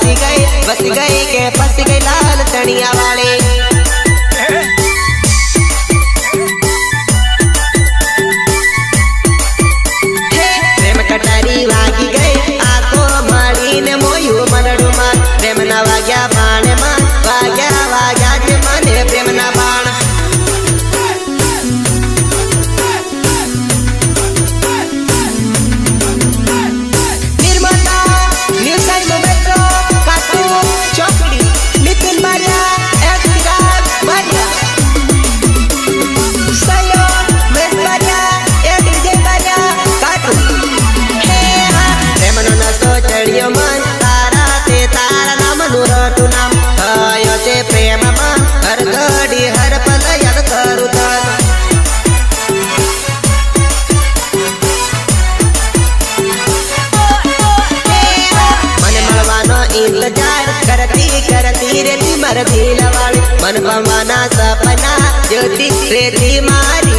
बसी गई के फंस गई लाल तनिया वाले प्रेम कटारी वागी गई आको मारी ने मोयू मनडू मान प्रेम ना वाग्या बाण मान वाग्या वाग्या के मने प्रेम ना बाण प्रेम हर घड़ी हर पल याद करू मन मलवानो इंतजार करती करती रेती मर दिलवाड़ी मन पवाना सपना ज्योति रेती मारी